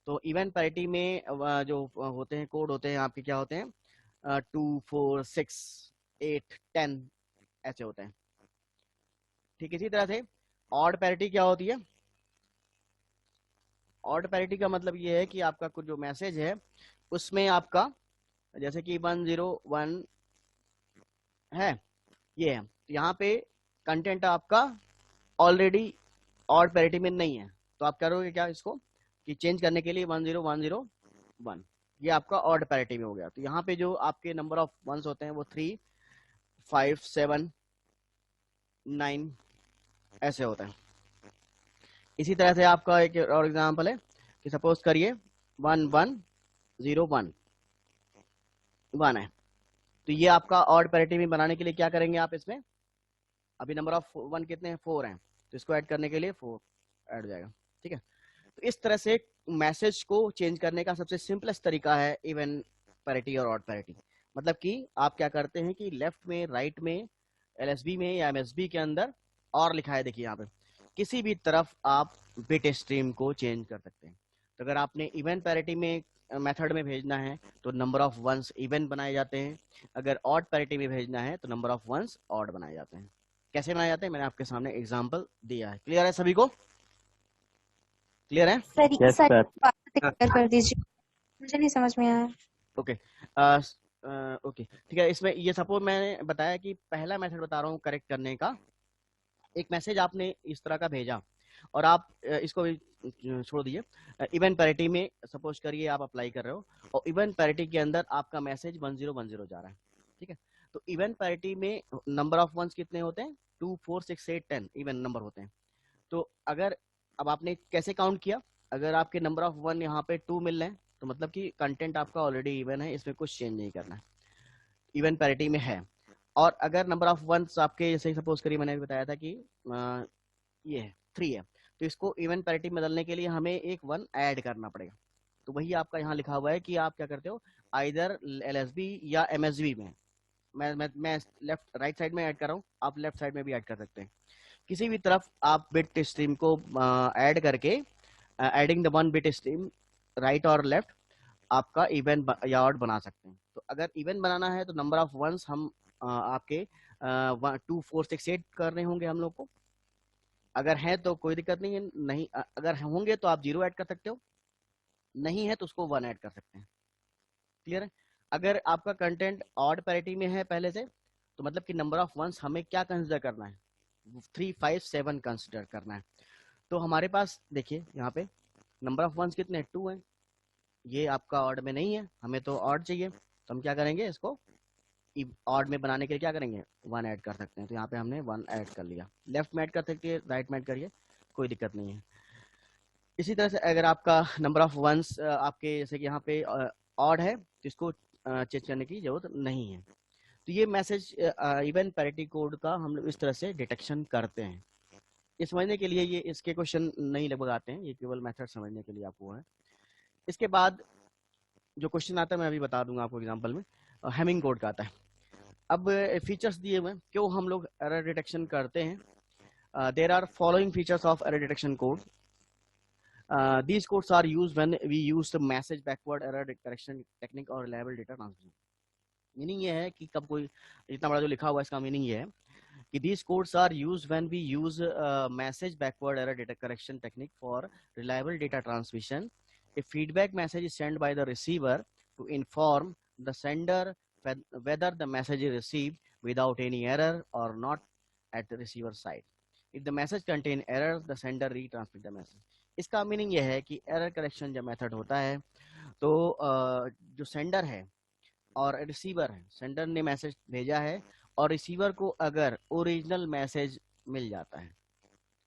तो इवन पैरिटी में जो होते हैं कोड होते हैं आपके, क्या होते हैं, 2 4 6 8 10 ऐसे होते हैं। ठीक, इसी तरह से ऑड पैरिटी क्या होती है, ऑड पैरिटी का मतलब ये है कि आपका कुछ जो मैसेज है उसमें आपका, जैसे कि 101 है, ये है, तो यहाँ पे कंटेंट आपका ऑलरेडी ऑड पैरिटी में नहीं है, तो आप करोगे क्या इसको कि चेंज करने के लिए 10101, ये आपका ऑड पैरिटी में हो गया। तो यहाँ पे जो आपके नंबर ऑफ वंस होते हैं वो 3 5 7 9 ऐसे होता है। इसी तरह से आपका एक और एग्जांपल है कि सपोज करिए 1101 1 है, तो ये आपका ऑड पैरिटी में बनाने के लिए क्या करेंगे आप, इसमें अभी नंबर ऑफ 1 कितने हैं, 4 हैं, तो इसको ऐड करने के लिए 4 ऐड हो जाएगा। ठीक है, तो इस तरह से मैसेज को चेंज करने का सबसे सिंपलेस्ट तरीका है इवन पैरिटी और ऑड पैरिटी। मतलब कि आप क्या करते हैं कि लेफ्ट में, राइट में, एलएसबी में या एमएसबी के अंदर और लिखा है, देखिए यहाँ पे किसी भी तरफ आप बिट स्ट्रीम को चेंज कर सकते हैं। तो अगर आपने इवन पैरिटी में मेथड में भेजना है तो नंबर ऑफ वंस इवन बनाए जाते हैं, अगर ऑड पैरिटी में भेजना है तो नंबर ऑफ वंस ऑड बनाए जाते हैं। कैसे बनाए जाते हैं मैंने आपके सामने एग्जांपल दिया है। क्लियर है सभी को? क्लियर है? Sir yes sir. बात क्लियर कर दीजिए, मुझे नहीं समझ में आया। ओके ओके ठीक है। इसमें ये सपोज मैंने बताया कि पहला मेथड बता रहा हूँ करेक्ट करने का। एक मैसेज आपने इस तरह का भेजा और आप इसको भी छोड़ दीजिए। इवन पैरिटी में सपोज करिए आप अप्लाई कर रहे हो और इवन पैरिटी के अंदर आपका मैसेज 1010 जा रहा है। ठीक है, तो इवन पैरिटी में नंबर ऑफ वंस कितने होते हैं, 2 4 6 8 10 इवन नंबर होते हैं। तो अगर अब आपने कैसे काउंट किया, अगर आपके नंबर ऑफ 1 यहाँ पे 2 मिल रहे हैं तो मतलब कि कंटेंट आपका ऑलरेडी इवन है, इसमें कुछ चेंज नहीं करना है, इवन पैरिटी में है। और अगर नंबर ऑफ वंस आपके जैसे सपोज करिए मैंने बताया था कि ये है 3 है, तो इसको इवन पैरिटी में बदलने के लिए हमें एक 1 ऐड करना पड़ेगा। तो वही आपका यहाँ लिखा हुआ है कि आप क्या करते हो, आइदर एलएसबी या एमएसबी में, मैं लेफ्ट राइट साइड में ऐड कर रहा हूँ, आप लेफ्ट साइड में भी ऐड कर सकते हैं। किसी भी तरफ आप बिट स्ट्रीम को ऐड करके adding the one bit stream right और लेफ्ट आपका इवन या ऑड बना सकते हैं। तो अगर इवन बनाना है तो नंबर ऑफ वंस हम आपके 2 4 6 8 कर रहे होंगे हम लोग को। अगर है तो कोई दिक्कत नहीं है, नहीं अगर होंगे तो आप 0 ऐड कर सकते हो, नहीं है तो उसको 1 ऐड कर सकते हैं। क्लियर है? अगर आपका कंटेंट ऑड पैरिटी में है पहले से तो मतलब कि नंबर ऑफ वंस हमें क्या कंसिडर करना है, 3 5 7 कंसिडर करना है। तो हमारे पास देखिए यहाँ पे नंबर ऑफ वंस कितने 2 हैं, ये आपका ऑड में नहीं है, हमें तो ऑड चाहिए, तो हम क्या करेंगे, इसको ऑड में बनाने के लिए क्या करेंगे, 1 ऐड कर सकते हैं। तो यहाँ पे हमने 1 ऐड कर लिया, लेफ्ट में ऐड कर सकते हैं, राइट में ऐड करिए, कोई दिक्कत नहीं है। इसी तरह से अगर आपका नंबर ऑफ वंस आपके जैसे कि यहाँ पे ऑड है तो इसको चेंज करने की जरूरत नहीं है। तो ये मैसेज इवन पैरिटी कोड का हम लोग इस तरह से डिटेक्शन करते हैं। ये समझने के लिए ये इसके क्वेश्चन नहीं लगभग आते हैं, ये केवल मेथड समझने के लिए आपको है। इसके बाद जो क्वेश्चन आता है मैं अभी बता दूंगा आपको एग्जांपल में, हेमिंग कोड का आता है। अब फीचर्स दिए हुए क्यों हम लोग एरर डिटेक्शन करते हैं। There are following features of error detection code. These codes are used when we use the message backward error correction technique or reliable data transmission. Meaning ये है कि कब कोई इतना बड़ा जो लिखा हुआ है इसका मीनिंग ये है कि these codes are used when we use message backward error data correction technique for reliable data transmission. A feedback message is sent by the receiver to inform the sender whether the message is received without any error or not at the receiver side. If the message contain error, the sender retransmit the message. इसका meaning यह है कि error correction जब method होता है तो जो sender है और रिसीवर है, सेंडर ने मैसेज भेजा है और रिसीवर को अगर ओरिजिनल मैसेज मिल जाता है,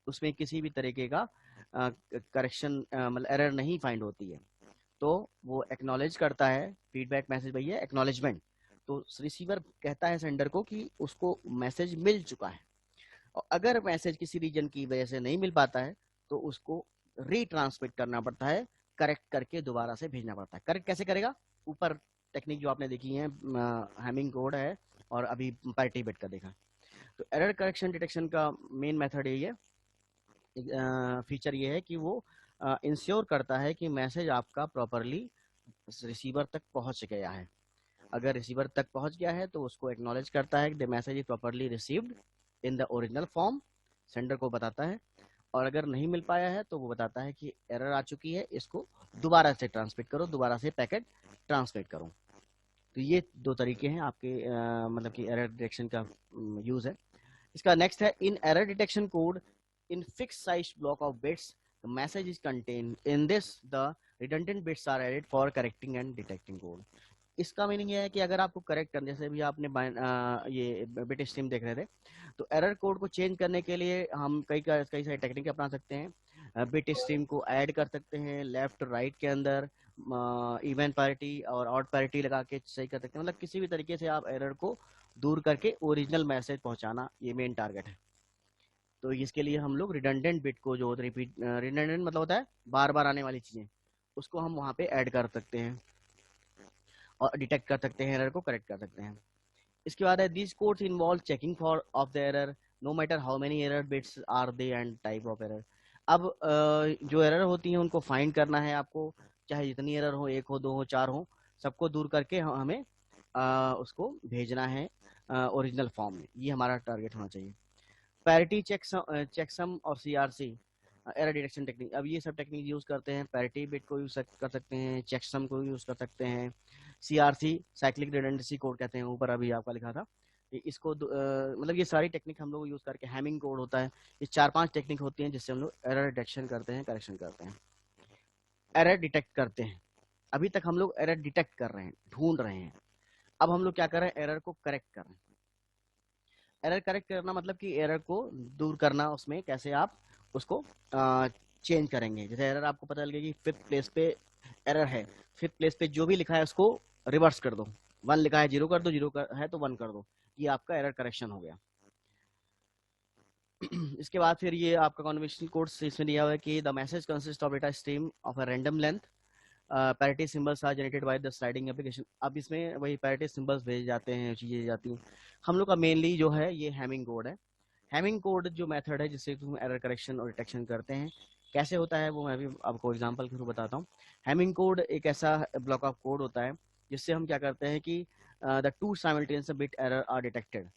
उसमें किसी भी तरीके का करेक्शन मतलब एरर नहीं फाइंड होती है, तो वो एक्नॉलेज करता है, फीडबैक मैसेज भैया एक्नॉलेजमेंट, तो रिसीवर कहता है सेंडर को कि उसको मैसेज मिल चुका है। और अगर मैसेज किसी रीजन की वजह से नहीं मिल पाता है तो उसको रीट्रांसमिट करना पड़ता है, करेक्ट करके दोबारा से भेजना पड़ता है। करेक्ट कैसे करेगा, ऊपर टेक्निक जो आपने देखी है, हेमिंग कोड है और अभी पैरिटी बिट का देखा। तो एरर करेक्शन डिटेक्शन का मेन मेथड यही है, फीचर ये है कि वो इंश्योर करता है कि मैसेज आपका प्रॉपरली रिसीवर तक पहुंच गया है। अगर रिसीवर तक पहुंच गया है तो उसको एक्नॉलेज करता है कि the message is properly received in the original form, sender को बताता है। और अगर नहीं मिल पाया है तो वो बताता है कि एरर आ चुकी है, इसको दोबारा से ट्रांसमिट करो, दोबारा से पैकेट ट्रांसमिट करो। तो ये 2 तरीके हैं आपके मतलब कि एरर डिटेक्शन का यूज है। इसका नेक्स्ट है, in error detection code in fixed size block of bits the message is contain in this the redundant bits are added for correcting and detecting code. इसका मीनिंग ये है कि अगर आपको करेक्ट करने, जैसे भी आपने ये बिट स्ट्रीम देख रहे थे, तो एरर कोड को चेंज करने के लिए हम कई सारी टेक्निक अपना सकते हैं। बिट स्ट्रीम को ऐड कर सकते हैं लेफ्ट राइट के अंदर, इवन पैरिटी और ऑड पैरिटी लगा के सही कर सकते हैं। मतलब किसी भी तरीके से आप एरर को दूर करके ओरिजिनल मैसेज पहुंचाना, ये मेन टारगेट है। तो इसके लिए हम लोग रिडंडेंट बिट को, जो रिपीट, रिडंडेंट मतलब होता है बार बार आने वाली चीजें, उसको हम वहां पे ऐड कर सकते हैं और डिटेक्ट कर सकते हैं, एरर को करेक्ट कर सकते हैं। इसके बाद है this codes involve checking for of the error no matter how many error bits are they and type of error. अब जो एरर होती हैं उनको फाइंड करना है आपको, चाहे जितनी एरर हो, 1 हो, 2 हो, 4 हो, सबको दूर करके हमें उसको भेजना है ओरिजिनल फॉर्म में। ये हमारा टारगेट होना चाहिए। पैरिटी चेकसम और सीआरसी एरर डिटेक्शन टेक्निक, अब ये सब टेक्निक यूज करते हैं। पैरिटी बिट को यूज कर सकते हैं, चेकसम को यूज कर सकते हैं, सीआरसी साइक्लिक रिडंडेंसी कोड कहते हैं, ऊपर अभी आपका लिखा था। इसको मतलब ये सारी टेक्निक हम लोग यूज करके, हैमिंग कोड होता है, ये 4-5 टेक्निक होती हैं जिससे हम लोग एरर डिटेक्शन करते हैं, करेक्शन करते हैं, एरर डिटेक्ट करते हैं। अभी तक हम लोग एरर डिटेक्ट कर रहे हैं, ढूंढ रहे हैं। अब हम लोग क्या कर रहे हैं, एरर को करेक्ट कर रहे हैं। एरर करेक्ट करना मतलब कि एरर को दूर करना, उसमें कैसे आप उसको चेंज करेंगे। जैसे एरर आपको पता चल गया कि 5th प्लेस पे एरर है, 5th प्लेस पे जो भी लिखा है उसको रिवर्स कर दो, 1 लिखा है 0 कर दो, 0 है तो 1 कर दो, ये आपका एरर करेक्शन हो गया। इसके बाद फिर ये आपका कॉन्वेंशनल कोड इसमें दिया हुआ है कि the message consist of data stream of a random length, parity symbols are generated by the sliding application. अब इसमें वही पैरिटी सिंबल्स भेजे जाते हैं, चीजें जाती हैं। हम लोग का मेनली जो है ये हैमिंग कोड है। हैमिंग कोड जो मेथड है जिससे तुम एरर करेक्शन और डिटेक्शन करते हैं, कैसे होता है वो मैं भी आपको एग्जांपल के थ्रू बताता हूँ। हैमिंग कोड एक ऐसा ब्लॉक ऑफ कोड होता है जिससे हम क्या करते हैं कि the two simultaneous bit error are detected,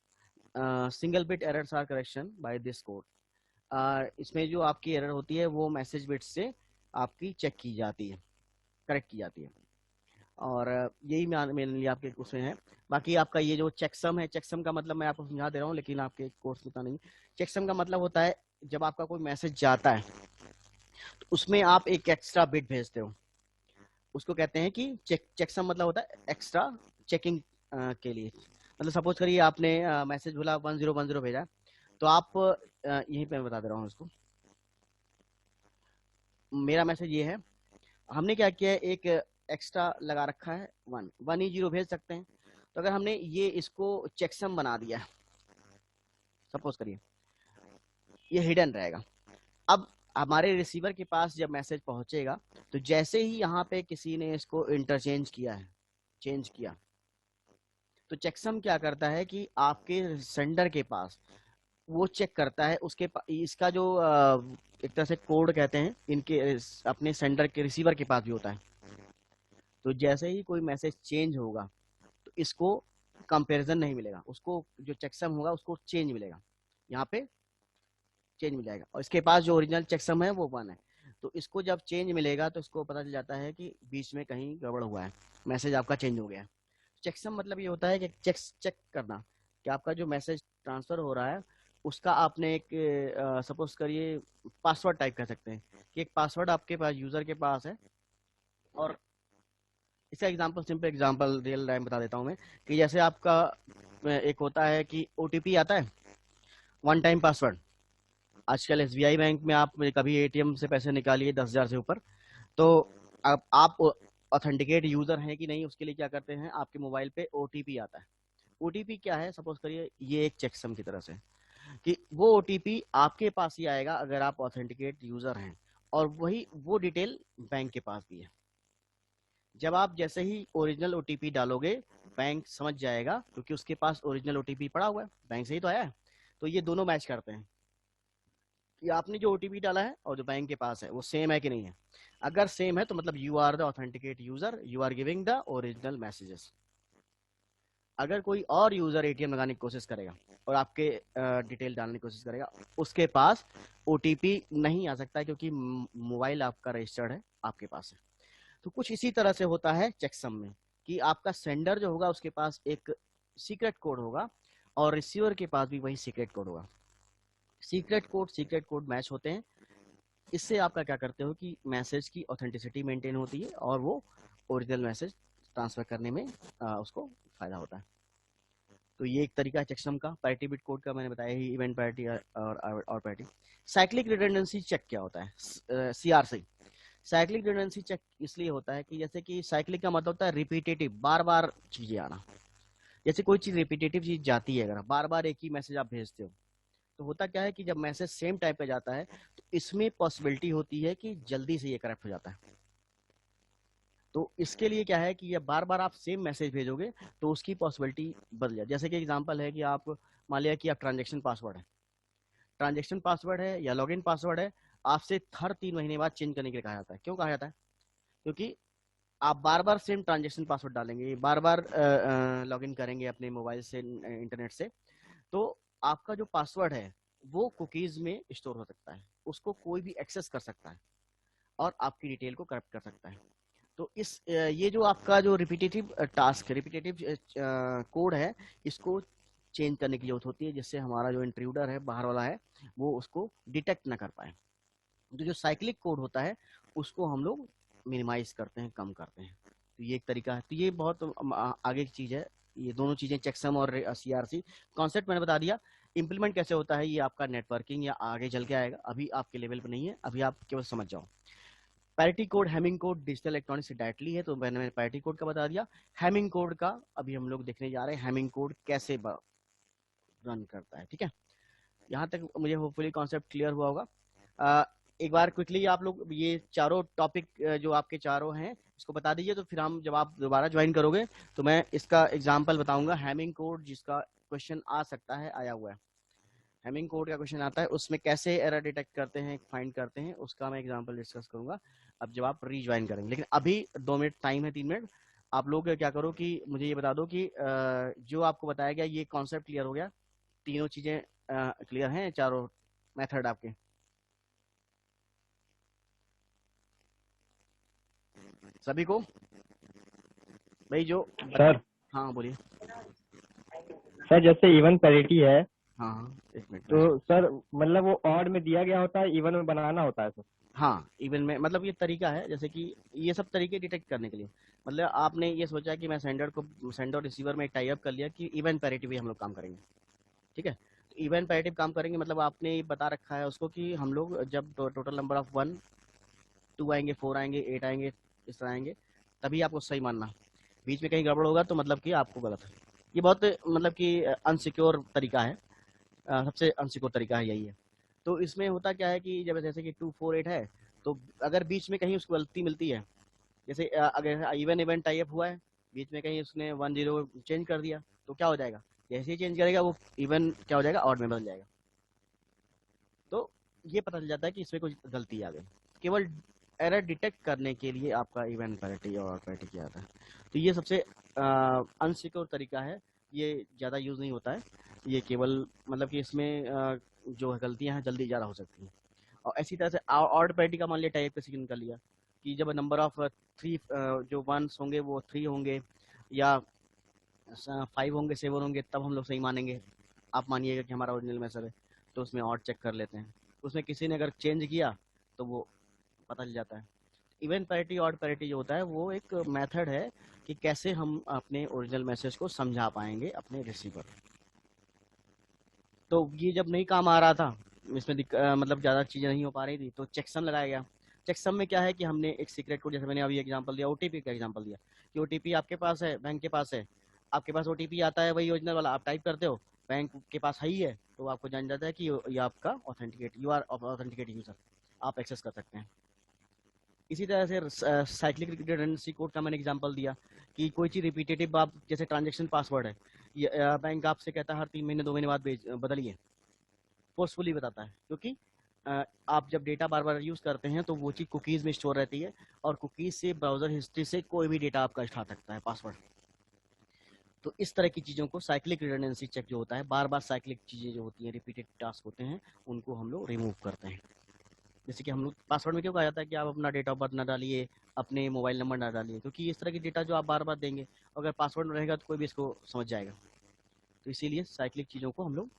single bit errors are correction by this code. इसमें जो आपकी एरर होती है वो मैसेज बिट से आपकी चेक की जाती है, करेक्ट की जाती है। और यही मेनली आपके उसमें है। बाकी आपका ये जो चेकसम है, चेकसम का मतलब मैं आपको समझा दे रहा हूँ, लेकिन आपके कोर्स में तो नहीं। चेकसम का मतलब होता है जब आपका कोई मैसेज जाता है तो उसमें आप एक एक्स्ट्रा बिट भेजते हो, उसको कहते हैं कि चेकसम मतलब होता है एक्स्ट्रा चेकिंग के लिए। मतलब सपोज करिए आपने मैसेज बोला 1010 भेजा, तो आप यहीं पे मैं बता दे रहा हूँ उसको। मेरा मैसेज ये है, हमने क्या किया है, एक एक्स्ट्रा लगा रखा है 1 ही 0 भेज सकते हैं। तो अगर हमने ये इसको चेकसम बना दिया, सपोज करिए ये हिडन रहेगा। अब हमारे रिसीवर के पास जब मैसेज पहुंचेगा तो जैसे ही यहाँ पे किसी ने इसको इंटरचेंज किया है, चेंज किया, तो चेकसम क्या करता है कि आपके सेंडर के पास वो चेक करता है, उसके इसका जो एक तरह से कोड कहते हैं, इनके अपने सेंडर के रिसीवर के पास भी होता है। तो जैसे ही कोई मैसेज चेंज होगा तो इसको कंपैरिजन नहीं मिलेगा, उसको जो चेकसम होगा उसको चेंज मिलेगा, यहाँ पे चेंज मिल जाएगा। और इसके पास जो ओरिजिनल चेकसम है वो 1 है। तो इसको जब चेंज मिलेगा तो इसको पता चल जाता है कि बीच में कहीं गड़बड़ हुआ है, मैसेज आपका चेंज हो गया है। चेकसम मतलब ये होता है कि चेक करना कि आपका जो मैसेज ट्रांसफर हो रहा है उसका आपने एक सपोज करिए पासवर्ड टाइप कर सकते हैं कि एक पासवर्ड आपके पास यूजर के पास है। और इसका example, simple example real time बता देता हूँ मैं, कि जैसे आपका एक होता है कि ओटीपी आता है, 1 टाइम पासवर्ड। आजकल एसबीआई बैंक में आप कभी एटीएम से पैसे निकालिए 10,000 से ऊपर, तो आप ऑथेंटिकेट यूजर हैं कि नहीं, उसके लिए क्या करते हैं, आपके मोबाइल पे ओटीपी आता है। ओटीपी क्या है, सपोज करिए ये एक चेकसम की तरह से कि वो ओटीपी आपके पास ही आएगा अगर आप ऑथेंटिकेट यूजर हैं, और वही वो डिटेल बैंक के पास भी है। जब आप जैसे ही ओरिजिनल ओटीपी डालोगे बैंक समझ जाएगा, क्योंकि उसके पास ओरिजिनल ओटीपी पड़ा हुआ है, बैंक से ही तो आया है। तो ये दोनों मैच करते हैं कि आपने जो ओटीपी डाला है और जो बैंक के पास है वो सेम है कि नहीं है। अगर सेम है तो मतलब you are the authenticate user, you are giving the original messages. अगर कोई और यूजर एटीएम लगाने की कोशिश करेगा और आपके डिटेल डालने की कोशिश करेगा, उसके पास ओटीपी नहीं आ सकता क्योंकि मोबाइल आपका रजिस्टर्ड है, आपके पास है। तो कुछ इसी तरह से होता है चेकसम में कि आपका सेंडर जो होगा उसके पास एक सीक्रेट कोड होगा और रिसीवर के पास भी वही सीक्रेट कोड होगा। सीक्रेट कोड मैच होते हैं। इससे आपका क्या करते हो कि मैसेज की ऑथेंटिसिटी मेंटेन होती है और वो ओरिजिनल मैसेज ट्रांसफर करने में उसको फायदा होता है। तो ये एक तरीका है चेकसम का। पैरिटी बिट कोड का मैंने बताया ही, इवेंट पैरिटी और पैरिटी। साइक्लिक रिडंडेंसी चेक क्या होता है, सीआरसी। साइक्लिक रिडंडेंसी चेक इसलिए होता है कि जैसे कि साइक्लिक का मतलब होता है रिपीटेटिव, बार बार चीजें आना। जैसे कोई चीज रिपीटेटिव चीज जाती है, अगर बार बार एक ही मैसेज आप भेजते हो, तो होता क्या है कि जब मैसेज सेम टाइप का जाता है तो इसमें पॉसिबिलिटी होती है कि जल्दी से ये करप्ट हो जाता है। तो इसके लिए क्या है कि ये बार बार आप सेम मैसेज भेजोगे तो उसकी पॉसिबिलिटी बदल जाए। जैसे कि एग्जांपल है कि आप मान लिया कि आप ट्रांजेक्शन पासवर्ड है या लॉगिन पासवर्ड है, आपसे हर 3 महीने बाद चेंज करने के लिए कहा जाता है। क्यों कहा जाता है? क्योंकि आप बार बार सेम ट्रांजेक्शन पासवर्ड डालेंगे, बार बार लॉगिन करेंगे अपने मोबाइल से, इंटरनेट से, तो आपका जो पासवर्ड है वो कुकीज में स्टोर हो सकता है, उसको कोई भी एक्सेस कर सकता है और आपकी डिटेल को करप्ट कर सकता है। तो ये जो आपका जो रिपीटेटिव कोड है, इसको चेंज करने की जरूरत होती है, जिससे हमारा जो इंट्रूडर है, बाहर वाला है, वो उसको डिटेक्ट ना कर पाए। तो जो साइक्लिक कोड होता है उसको हम लोग मिनिमाइज करते हैं, कम करते हैं। तो ये एक तरीका है। तो ये बहुत आगे की चीज है। ये दोनों चीजें, चेकसम और CRC, कॉन्सेप्ट मैंने बता दिया। इंप्लीमेंट कैसे होता है ये आपका नेटवर्किंग या आगे चल के आएगा, अभी आपके लेवल पे नहीं है, अभी आप केवल समझ जाओ। Parity code, Hamming code digital electronics से डायरेक्टली है, तो मैंने पैरिटी कोड का बता दिया। हैमिंग कोड का अभी हम लोग देखने जा रहे हैं, हैमिंग कोड कैसे रन करता है। ठीक है, यहाँ तक मुझे होपफुली कॉन्सेप्ट क्लियर हुआ होगा। एक बार क्विकली आप लोग ये चारों टॉपिक जो आपके चारों हैं इसको बता दीजिए, तो फिर हम जब आप दोबारा ज्वाइन करोगे तो मैं इसका एग्जांपल बताऊंगा। हैमिंग कोड जिसका क्वेश्चन आ सकता है, आया हुआ है, हैमिंग कोड का क्वेश्चन आता है, उसमें कैसे एरर डिटेक्ट करते हैं, फाइंड करते हैं, उसका मैं एग्जांपल डिस्कस करूंगा अब जब आप रीज्वाइन करेंगे। लेकिन अभी 2 मिनट टाइम है, 3 मिनट। आप लोग क्या करो कि मुझे ये बता दो कि जो आपको बताया गया ये कॉन्सेप्ट क्लियर हो गया, तीनों चीजें क्लियर हैं, चारों मेथड आपके? सभी को भाई जो सर हाँ बोलिए। सर जैसे इवन पैरिटी है, हाँ हाँ, एक मिनट में। तो सर मतलब वो ऑड में दिया गया होता है, इवन में बनाना होता है सर? हाँ, इवन में मतलब ये तरीका है, जैसे कि ये सब तरीके डिटेक्ट करने के लिए, मतलब आपने ये सोचा कि मैं सेंडर रिसीवर में टाई अप कर लिया कि इवन पैरिटी भी हम लोग काम करेंगे। ठीक है, तो इवन पैरिटी काम करेंगे, मतलब आपने बता रखा है उसको कि हम लोग जब टोटल नंबर ऑफ 1 2 आएंगे, 4 आएंगे, 8 आएंगे, इस तरह आएंगे, तभी आपको सही मानना। बीच में कहीं गड़बड़ होगा तो मतलब कि आपको गलत है। ये बहुत मतलब कि अनसिक्योर तरीका है, सबसे अनसिक्योर तरीका है यही है। तो इसमें होता क्या है कि जब जैसे कि 248 है, तो अगर बीच में कहीं उसको गलती मिलती है, जैसे अगर इवन इवेंट टाइप हुआ है, बीच में कहीं उसने 10 चेंज कर दिया, तो क्या हो जाएगा? जैसे ही चेंज करेगा वो इवन क्या हो जाएगा, ऑड में बदल जाएगा। तो ये पता चल जाता है कि इसमें कुछ गलती आ गई। केवल एरर डिटेक्ट करने के लिए आपका इवेंट पैरिटी और पैरिटी किया जाता है। तो ये सबसे अनसिक्योर तरीका है, ये ज़्यादा यूज़ नहीं होता है। ये केवल मतलब कि इसमें जो गलतियां हैं जल्दी ज़्यादा हो सकती हैं। और इसी तरह से ऑड पैरिटी का मान लिया टाइप किसी ने कर लिया कि जब नंबर ऑफ 3 जो वंस होंगे वो 3 होंगे या 5 होंगे, 7 होंगे, तब हम लोग सही मानेंगे। आप मानिएगा कि हमारा ओरिजिनल मैसेज है, तो उसमें ऑड चेक कर लेते हैं। उसमें किसी ने अगर चेंज किया तो वो पता चल जाता है। इवन पैरिटी, ऑड पैरिटी जो होता है वो एक मेथड है कि कैसे हम अपने ओरिजिनल मैसेज को समझा पाएंगे अपने रिसीवर। तो ये जब नहीं काम आ रहा था, इसमें मतलब ज़्यादा चीज़ें नहीं हो पा रही थी, तो चेकसम लगाया गया। चेकसम में क्या है कि हमने एक सीक्रेट कोड, जैसे मैंने अभी एग्जांपल दिया, ओटीपी का एग्जांपल दिया कि ओटीपी आपके पास है, बैंक के पास है, आपके पास ओटीपी आता है वही ओरिजिनल वाला, आप टाइप करते हो, बैंक के पास है ही है, तो आपको जान जाता है कि ये आपका यू आर ऑथेंटिकेट यूजर, आप एक्सेस कर सकते हैं। इसी तरह से साइक्लिक रिडंडेंसी कोड का मैंने एग्जांपल दिया कि कोई चीज़ रिपीटेटिव, आप जैसे ट्रांजेक्शन पासवर्ड है, ये बैंक आपसे कहता है हर 3 महीने 2 महीने बाद बदलिए, फोर्सफुली बताता है, क्योंकि आप जब डेटा बार बार यूज़ करते हैं तो वो चीज़ कुकीज़ में स्टोर रहती है, और कुकीज़ से ब्राउज़र हिस्ट्री से कोई भी डेटा आपका उठा सकता है, पासवर्ड। तो इस तरह की चीज़ों को साइक्लिक रिडंडेंसी चेक जो होता है, बार बार साइक्लिक चीज़ें जो होती हैं, रिपीटेड टास्क होते हैं, उनको हम लोग रिमूव करते हैं। जैसे कि हम लोग पासवर्ड में क्यों कहा जाता है कि आप अपना डेट ऑफ बर्थ ना डालिए, अपने मोबाइल नंबर ना डालिए, क्योंकि इस तरह की डेटा जो आप बार बार देंगे, अगर पासवर्ड में रहेगा तो कोई भी इसको समझ जाएगा। तो इसीलिए साइक्लिक चीज़ों को हम लोग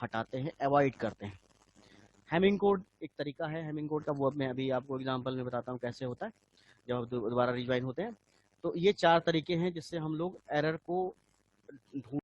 हटाते हैं, अवॉइड करते हैं। हैमिंग कोड एक तरीका है, हैमिंग कोड का वो मैं अभी आपको एग्जांपल में बताता हूँ कैसे होता है जब आप दोबारा रिज्वाइन होते हैं। तो ये 4 तरीके हैं जिससे हम लोग एरर को ढूंढ